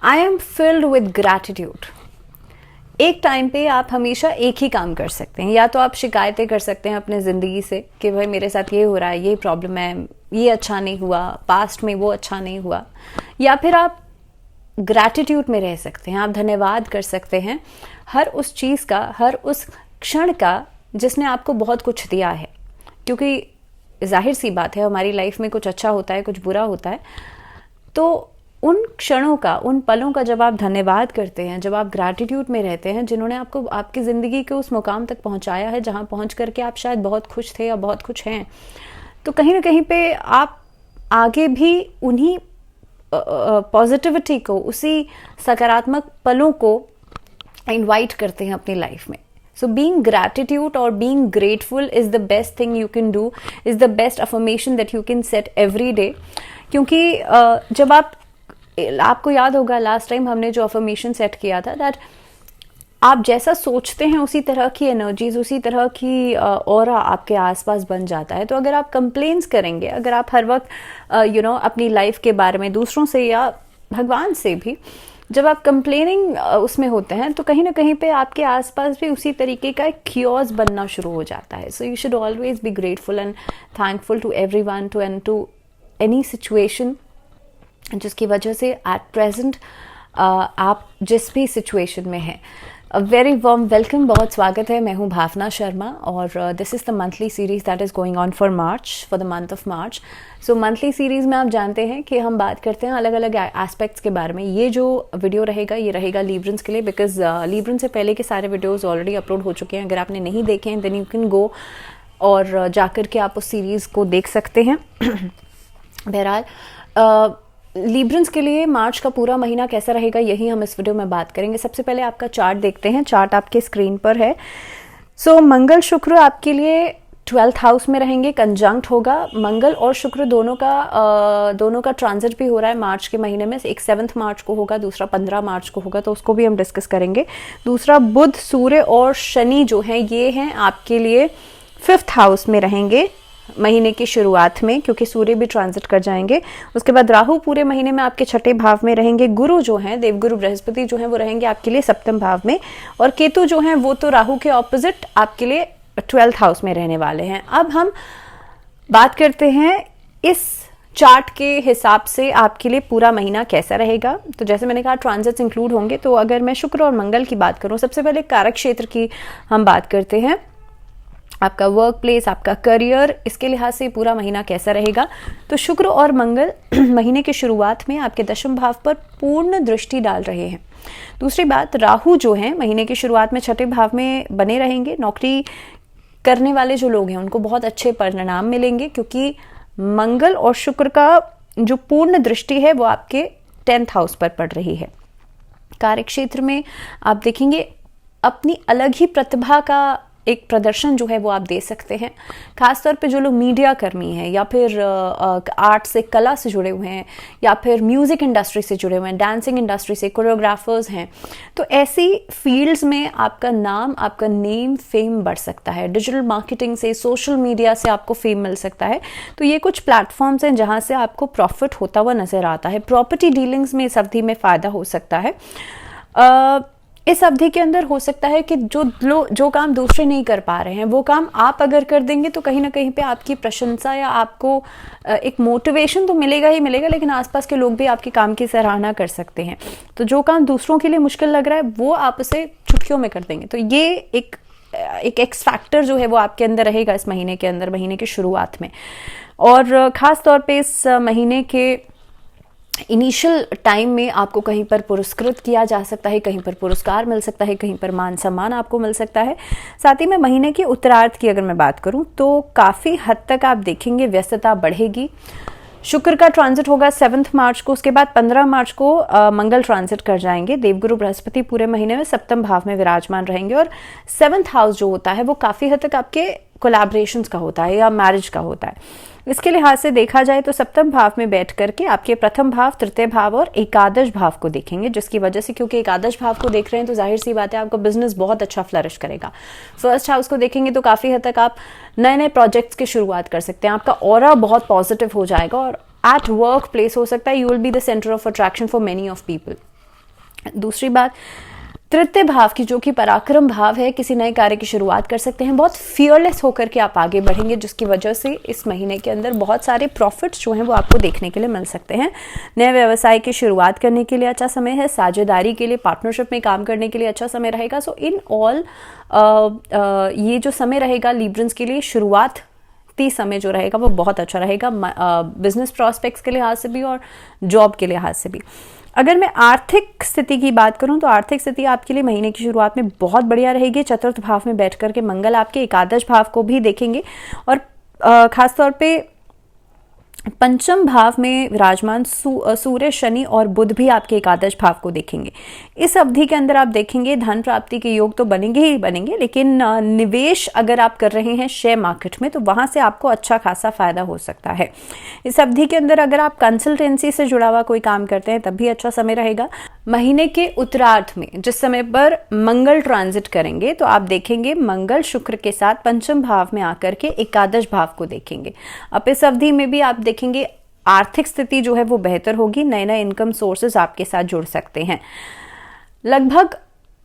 I am filled with gratitude. एक time पे आप हमेशा एक ही काम कर सकते हैं, या तो आप शिकायतें कर सकते हैं अपने ज़िंदगी से कि भाई मेरे साथ ये हो रहा है, ये प्रॉब्लम है, ये अच्छा नहीं हुआ, पास्ट में वो अच्छा नहीं हुआ, या फिर आप ग्रैटिट्यूड में रह सकते हैं। आप धन्यवाद कर सकते हैं हर उस चीज़ का, हर उस क्षण का जिसने आपको बहुत कुछ दिया है। क्योंकि जाहिर सी बात है, हमारी लाइफ में कुछ अच्छा होता है, कुछ बुरा होता है, तो उन क्षणों का, उन पलों का जब आप धन्यवाद करते हैं, जब आप ग्रैटिट्यूड में रहते हैं, जिन्होंने आपको आपकी ज़िंदगी के उस मुकाम तक पहुंचाया है जहां पहुंच करके आप शायद बहुत खुश थे या बहुत खुश हैं, तो कहीं ना कहीं पे आप आगे भी उन्हीं पॉजिटिविटी को, उसी सकारात्मक पलों को इनवाइट करते हैं अपनी लाइफ में। So being gratitude or being grateful is the best thing you can do, is the best affirmation that you can set every day. क्योंकि जब आपको याद होगा लास्ट टाइम हमने जो अफर्मेशन सेट किया था, दैट आप जैसा सोचते हैं उसी तरह की एनर्जीज, उसी तरह की ऑरा आपके आसपास बन जाता है। तो अगर आप कंप्लेन्स करेंगे, अगर आप हर वक्त अपनी लाइफ के बारे में दूसरों से या भगवान से भी जब आप कंप्लेनिंग उसमें होते हैं, तो कहीं ना कहीं पे आपके आसपास भी उसी तरीके का एक क्योस बनना शुरू हो जाता है। So you should always be grateful and thankful to everyone, to any situation जिसकी वजह से एट प्रेजेंट आप जिस भी सिचुएशन में हैं। अ वेरी वार्म वेलकम, बहुत स्वागत है। मैं हूं भावना शर्मा और this is the monthly series that is going on for March, for the month of March. So monthly series में आप जानते हैं कि हम बात करते हैं अलग अलग एस्पेक्ट्स के बारे में। ये जो वीडियो रहेगा ये रहेगा लीब्रन्स के लिए, बिकॉज लीब्रन से पहले के सारे वीडियोज़ ऑलरेडी अपलोड हो चुके हैं। अगर आपने नहीं देखे हैं देन यू कैन गो और जाकर के आप उस सीरीज़ को देख सकते हैं। बहरहाल लीब्रन्स के लिए मार्च का पूरा महीना कैसा रहेगा यही हम इस वीडियो में बात करेंगे। सबसे पहले आपका चार्ट देखते हैं। चार्ट आपके स्क्रीन पर है। सो मंगल शुक्र आपके लिए 12th हाउस में रहेंगे, कंजंक्ट होगा। मंगल और शुक्र दोनों का ट्रांजिट भी हो रहा है मार्च के महीने में। एक 7 मार्च को होगा, दूसरा 15 मार्च को होगा, तो उसको भी हम डिस्कस करेंगे। दूसरा बुध, सूर्य और शनि जो हैं ये हैं आपके लिए 5th हाउस में रहेंगे महीने की शुरुआत में, क्योंकि सूर्य भी ट्रांजिट कर जाएंगे। उसके बाद राहु पूरे महीने में आपके 6ठे भाव में रहेंगे। गुरु जो हैं, देवगुरु बृहस्पति जो हैं वो रहेंगे आपके लिए 7वें भाव में, और केतु जो हैं वो तो राहु के ऑपोजिट आपके लिए 12th हाउस में रहने वाले हैं। अब हम बात करते हैं इस चार्ट के हिसाब से आपके लिए पूरा महीना कैसा रहेगा। तो जैसे मैंने कहा ट्रांजिट्स इंक्लूड होंगे, तो अगर मैं शुक्र और मंगल की बात करूं, सबसे पहले कारक क्षेत्र की हम बात करते हैं। आपका वर्क प्लेस, आपका करियर, इसके लिहाज से पूरा महीना कैसा रहेगा। तो शुक्र और मंगल महीने की शुरुआत में आपके 10वें भाव पर पूर्ण दृष्टि डाल रहे हैं। दूसरी बात, राहु जो है महीने की शुरुआत में 6ठे भाव में बने रहेंगे। नौकरी करने वाले जो लोग हैं उनको बहुत अच्छे परिणाम मिलेंगे, क्योंकि मंगल और शुक्र का जो पूर्ण दृष्टि है वो आपके 10th हाउस पर पड़ रही है। कार्यक्षेत्र में आप देखेंगे अपनी अलग ही प्रतिभा का एक प्रदर्शन जो है वो आप दे सकते हैं। खासतौर पे जो लोग मीडिया कर्मी हैं, या फिर आर्ट से, कला से जुड़े हुए हैं, या फिर म्यूज़िक इंडस्ट्री से जुड़े हुए हैं, डांसिंग इंडस्ट्री से, कोरियोग्राफर्स हैं, तो ऐसी फील्ड्स में आपका नाम, आपका नेम, फेम बढ़ सकता है। डिजिटल मार्केटिंग से, सोशल मीडिया से आपको फेम मिल सकता है। तो ये कुछ प्लेटफॉर्म्स हैं जहाँ से आपको प्रॉफिट होता हुआ नजर आता है। प्रॉपर्टी डीलिंग्स में इस अवधि में फ़ायदा हो सकता है। इस अवधि के अंदर हो सकता है कि जो काम दूसरे नहीं कर पा रहे हैं वो काम आप अगर कर देंगे, तो कहीं ना कहीं पे आपकी प्रशंसा या आपको एक मोटिवेशन तो मिलेगा ही मिलेगा, लेकिन आसपास के लोग भी आपके काम की सराहना कर सकते हैं। तो जो काम दूसरों के लिए मुश्किल लग रहा है वो आप उसे चुटकियों में कर देंगे। तो ये एक एक्स फैक्टर जो है वो आपके अंदर रहेगा इस महीने के अंदर, महीने की शुरुआत में। और ख़ास तौर पे इस महीने के इनिशियल टाइम में आपको कहीं पर पुरस्कृत किया जा सकता है, कहीं पर पुरस्कार मिल सकता है, कहीं पर मान सम्मान आपको मिल सकता है। साथ ही में महीने के उत्तरार्ध की अगर मैं बात करूं तो काफ़ी हद तक आप देखेंगे व्यस्तता बढ़ेगी। शुक्र का ट्रांजिट होगा 7 मार्च को, उसके बाद 15 मार्च को मंगल ट्रांजिट कर जाएंगे। देवगुरु बृहस्पति पूरे महीने में 7वें भाव में विराजमान रहेंगे, और 7th हाउस जो होता है वो काफ़ी हद तक आपके कोलैबोरेशंस का होता है या मैरिज का होता है। इसके लिहाज से देखा जाए तो 7वें भाव में बैठ करके आपके प्रथम भाव, तृतीय भाव और एकादश भाव को देखेंगे, जिसकी वजह से, क्योंकि एकादश भाव को देख रहे हैं तो जाहिर सी बात है आपका बिजनेस बहुत अच्छा फ्लरिश करेगा। फर्स्ट हाउस को देखेंगे तो काफ़ी हद तक आप नए नए प्रोजेक्ट्स की शुरुआत कर सकते हैं। आपका ऑरा बहुत पॉजिटिव हो जाएगा, और एट वर्क प्लेस हो सकता है you will be the centre of attraction for many of people. दूसरी बात, तृतीय भाव की जो कि पराक्रम भाव है, किसी नए कार्य की शुरुआत कर सकते हैं, बहुत फियरलेस होकर के आप आगे बढ़ेंगे, जिसकी वजह से इस महीने के अंदर बहुत सारे प्रॉफिट्स जो हैं वो आपको देखने के लिए मिल सकते हैं। नए व्यवसाय की शुरुआत करने के लिए अच्छा समय है, साझेदारी के लिए, पार्टनरशिप में काम करने के लिए अच्छा समय रहेगा। सो इन ऑल ये जो समय रहेगा लिब्रंस के लिए, शुरुआत समय जो रहेगा वो बहुत अच्छा रहेगा, बिजनेस प्रॉस्पेक्ट्स के लिहाज से भी और जॉब के लिहाज से भी। अगर मैं आर्थिक स्थिति की बात करूं तो आर्थिक स्थिति आपके लिए महीने की शुरुआत में बहुत बढ़िया रहेगी। चतुर्थ भाव में बैठ करके मंगल आपके एकादश भाव को भी देखेंगे और खासतौर पे पंचम भाव में विराजमान सूर्य, शनि और बुध भी आपके एकादश भाव को देखेंगे। इस अवधि के अंदर आप देखेंगे धन प्राप्ति के योग तो बनेंगे ही बनेंगे, लेकिन निवेश अगर आप कर रहे हैं शेयर मार्केट में तो वहां से आपको अच्छा खासा फायदा हो सकता है। इस अवधि के अंदर अगर आप कंसल्टेंसी से जुड़ा हुआ कोई काम करते हैं तब भी अच्छा समय रहेगा। महीने के उत्तरार्ध में जिस समय पर मंगल ट्रांजिट करेंगे तो आप देखेंगे मंगल शुक्र के साथ पंचम भाव में आकर के एकादश भाव को देखेंगे। अब इस अवधि में भी आप देखेंगे आर्थिक स्थिति जो है वो बेहतर होगी, नए नए इनकम सोर्सेज आपके साथ जुड़ सकते हैं। लगभग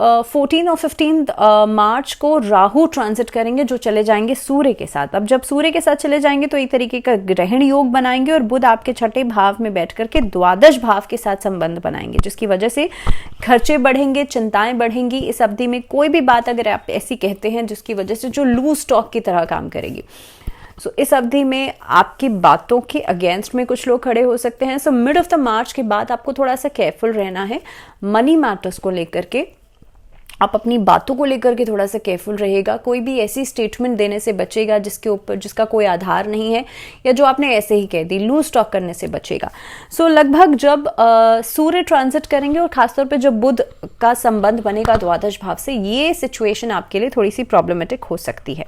14 और 15 मार्च को राहु ट्रांजिट करेंगे जो चले जाएंगे सूर्य के साथ। अब जब सूर्य के साथ चले जाएंगे तो एक तरीके का ग्रहण योग बनाएंगे और बुध आपके छठे भाव में बैठ करके द्वादश भाव के साथ संबंध बनाएंगे, जिसकी वजह से खर्चे बढ़ेंगे, चिंताएं बढ़ेंगी। इस अवधि में कोई भी बात अगर आप ऐसी कहते हैं जिसकी वजह से जो लूज स्टॉक की तरह काम करेगी, सो इस अवधि में आपकी बातों के अगेंस्ट में कुछ लोग खड़े हो सकते हैं। सो मिड ऑफ द मार्च के बाद आपको थोड़ा सा केयरफुल रहना है मनी मैटर्स को लेकर के। आप अपनी बातों को लेकर के थोड़ा सा केयरफुल रहेगा, कोई भी ऐसी स्टेटमेंट देने से बचेगा जिसका कोई आधार नहीं है या जो आपने ऐसे ही कह दी, लूज टॉक करने से बचेगा। सो लगभग जब सूर्य ट्रांजिट करेंगे और खासतौर पे जब बुध का संबंध बनेगा द्वादश भाव से, ये सिचुएशन आपके लिए थोड़ी सी प्रॉब्लमेटिक हो सकती है।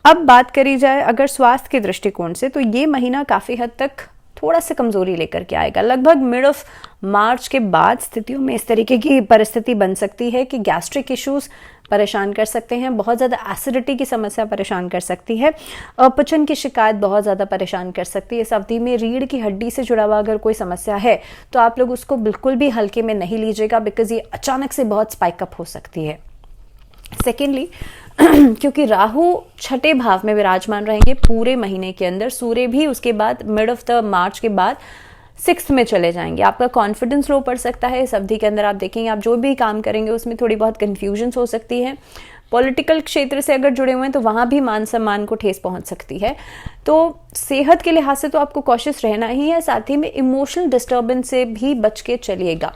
अब बात करी जाए अगर स्वास्थ्य के दृष्टिकोण से तो ये महीना काफी हद तक थोड़ा सा कमजोरी लेकर के आएगा। लगभग मिड ऑफ मार्च के बाद स्थितियों में इस तरीके की परिस्थिति बन सकती है कि गैस्ट्रिक इश्यूज परेशान कर सकते हैं, बहुत ज़्यादा एसिडिटी की समस्या परेशान कर सकती है, अपचन की शिकायत बहुत ज़्यादा परेशान कर सकती है। इस अवधि में रीढ़ की हड्डी से जुड़ा हुआ अगर कोई समस्या है तो आप लोग उसको बिल्कुल भी हल्के में नहीं लीजिएगा, बिकॉज ये अचानक से बहुत स्पाइकअप हो सकती है। सेकेंडली क्योंकि राहु छठे भाव में विराजमान रहेंगे पूरे महीने के अंदर, सूर्य भी उसके बाद मिड ऑफ द मार्च के बाद 6th में चले जाएंगे, आपका कॉन्फिडेंस लो पड़ सकता है। इस अवधि के अंदर आप देखेंगे आप जो भी काम करेंगे उसमें थोड़ी बहुत कंफ्यूजन हो सकती है। पॉलिटिकल क्षेत्र से अगर जुड़े हुए हैं तो वहां भी मान सम्मान को ठेस पहुंच सकती है। तो सेहत के लिहाज से तो आपको कॉशियस रहना ही है, साथ ही में इमोशनल डिस्टर्बेंस से भी बच के चलिएगा।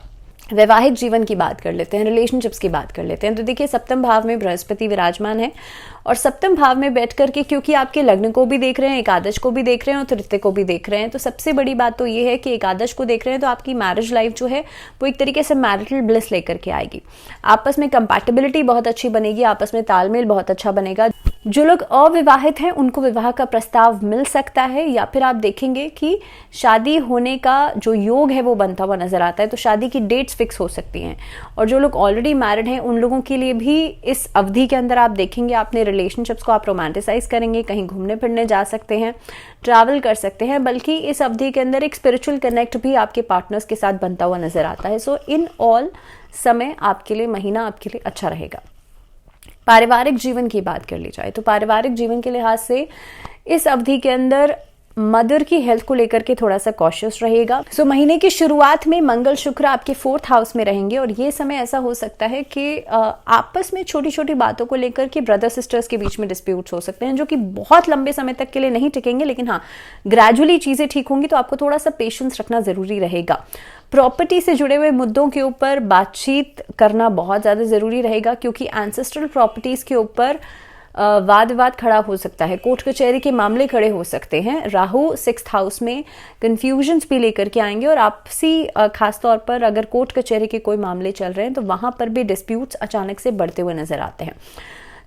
वैवाहिक जीवन की बात कर लेते हैं, रिलेशनशिप्स की बात कर लेते हैं। तो देखिए सप्तम भाव में बृहस्पति विराजमान है और सप्तम भाव में बैठ करके क्योंकि आपके लग्न को भी देख रहे हैं, एकादश को भी देख रहे हैं और तृतीय को भी देख रहे हैं, तो सबसे बड़ी बात तो ये है कि एकादश को देख रहे हैं तो आपकी मैरिज लाइफ जो है वो एक तरीके से मैरिटल ब्लिस लेकर के आएगी। आपस में कंपैटिबिलिटी बहुत अच्छी बनेगी, आपस में तालमेल बहुत अच्छा बनेगा। जो लोग अविवाहित हैं उनको विवाह का प्रस्ताव मिल सकता है, या फिर आप देखेंगे कि शादी होने का जो योग है वो बनता हुआ नजर आता है, तो शादी की डेट्स फिक्स हो सकती हैं। और जो लोग ऑलरेडी मैरिड हैं उन लोगों के लिए भी इस अवधि के अंदर आप देखेंगे अपने रिलेशनशिप्स को आप रोमांटिसाइज करेंगे, कहीं घूमने फिरने जा सकते हैं, ट्रैवल कर सकते हैं, बल्कि इस अवधि के अंदर एक स्पिरिचुअल कनेक्ट भी आपके पार्टनर्स के साथ बनता हुआ नजर आता है। सो इन ऑल समय आपके लिए, महीना आपके लिए अच्छा रहेगा। पारिवारिक जीवन की बात कर ली जाए तो पारिवारिक जीवन के लिहाज से इस अवधि के अंदर मदर की हेल्थ को लेकर के थोड़ा सा कॉशियस रहेगा। सो महीने की शुरुआत में मंगल शुक्र आपके 4th हाउस में रहेंगे और ये समय ऐसा हो सकता है कि आपस में छोटी छोटी बातों को लेकर के ब्रदर सिस्टर्स के बीच में डिस्प्यूट्स हो सकते हैं, जो कि बहुत लंबे समय तक के लिए नहीं टिकेंगे, लेकिन हाँ ग्रेजुअली चीजें ठीक होंगी, तो आपको थोड़ा सा पेशेंस रखना जरूरी रहेगा। प्रॉपर्टी से जुड़े हुए मुद्दों के ऊपर बातचीत करना बहुत ज्यादा जरूरी रहेगा, क्योंकि एंसेस्ट्रल प्रॉपर्टीज के ऊपर वाद विवाद खड़ा हो सकता है, कोर्ट कचहरी के मामले खड़े हो सकते हैं। राहु 6th हाउस में कंफ्यूजन्स भी लेकर के आएंगे और आपसी खासतौर पर अगर कोर्ट कचहरी के कोई मामले चल रहे हैं तो वहां पर भी डिस्प्यूट्स अचानक से बढ़ते हुए नजर आते हैं।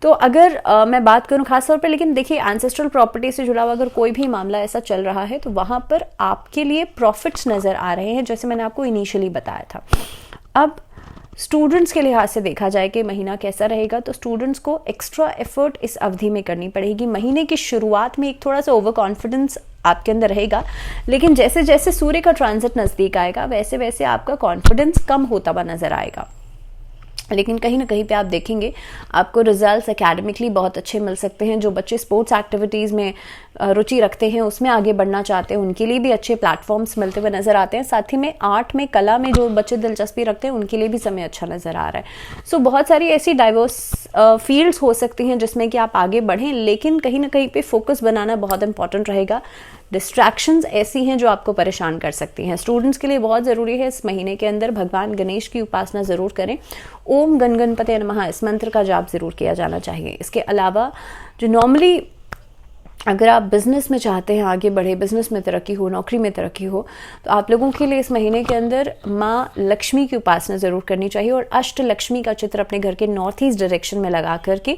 तो अगर मैं बात करूं खासतौर पर, लेकिन देखिए एंसेस्ट्रल प्रॉपर्टी से जुड़ा हुआ अगर कोई भी मामला ऐसा चल रहा है तो वहां पर आपके लिए प्रॉफिट्स नजर आ रहे हैं, जैसे मैंने आपको इनिशियली बताया था। अब स्टूडेंट्स के लिहाज से देखा जाए कि महीना कैसा रहेगा, तो स्टूडेंट्स को एक्स्ट्रा एफर्ट इस अवधि में करनी पड़ेगी। महीने की शुरुआत में एक थोड़ा सा ओवर कॉन्फिडेंस आपके अंदर रहेगा, लेकिन जैसे जैसे सूर्य का ट्रांजिट नज़दीक आएगा वैसे वैसे आपका कॉन्फिडेंस कम होता हुआ नज़र आएगा। लेकिन कहीं ना कहीं पे आप देखेंगे आपको रिजल्ट्स एकेडमिकली बहुत अच्छे मिल सकते हैं। जो बच्चे स्पोर्ट्स एक्टिविटीज़ में रुचि रखते हैं, उसमें आगे बढ़ना चाहते हैं, उनके लिए भी अच्छे प्लेटफॉर्म्स मिलते हुए नज़र आते हैं। साथ ही में आर्ट में, कला में जो बच्चे दिलचस्पी रखते हैं उनके लिए भी समय अच्छा नज़र आ रहा है। सो बहुत सारी ऐसी डाइवर्स फील्ड्स हो सकती हैं जिसमें कि आप आगे बढ़ें, लेकिन कहीं ना कहीं पे फोकस बनाना बहुत इंपॉर्टेंट रहेगा। डिस्ट्रैक्शंस ऐसी हैं जो आपको परेशान कर सकती हैं। स्टूडेंट्स के लिए बहुत ज़रूरी है इस महीने के अंदर भगवान गणेश की उपासना ज़रूर करें। ओम गण गणपते नमः इस मंत्र का जाप ज़रूर किया जाना चाहिए। इसके अलावा जो नॉर्मली अगर आप बिज़नेस में चाहते हैं आगे बढ़े, बिज़नेस में तरक्की हो, नौकरी में तरक्की हो, तो आप लोगों के लिए इस महीने के अंदर माँ लक्ष्मी की उपासना ज़रूर करनी चाहिए और अष्ट लक्ष्मी का चित्र अपने घर के नॉर्थ ईस्ट डायरेक्शन में लगा करके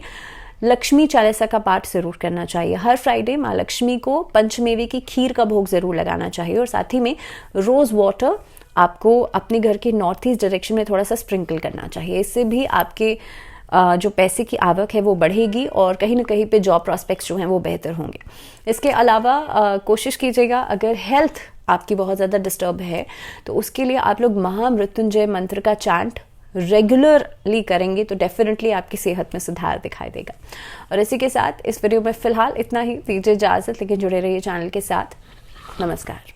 लक्ष्मी चालीसा का पाठ जरूर करना चाहिए। हर फ्राइडे माँ लक्ष्मी को पंचमेवे की खीर का भोग जरूर लगाना चाहिए और साथ ही में रोज़ वाटर आपको अपने घर के नॉर्थ ईस्ट डायरेक्शन में थोड़ा सा स्प्रिंकल करना चाहिए। इससे भी आपके जो पैसे की आवक है वो बढ़ेगी और कहीं ना कहीं पे जॉब प्रॉस्पेक्ट्स जो हैं वो बेहतर होंगे। इसके अलावा कोशिश कीजिएगा, अगर हेल्थ आपकी बहुत ज़्यादा डिस्टर्ब है तो उसके लिए आप लोग महामृत्युंजय मंत्र का चैंट रेगुलरली करेंगे तो डेफिनेटली आपकी सेहत में सुधार दिखाई देगा। और इसी के साथ इस वीडियो में फिलहाल इतना ही, दीजिए इजाज़त, लेकिन जुड़े रहिए चैनल के साथ। नमस्कार।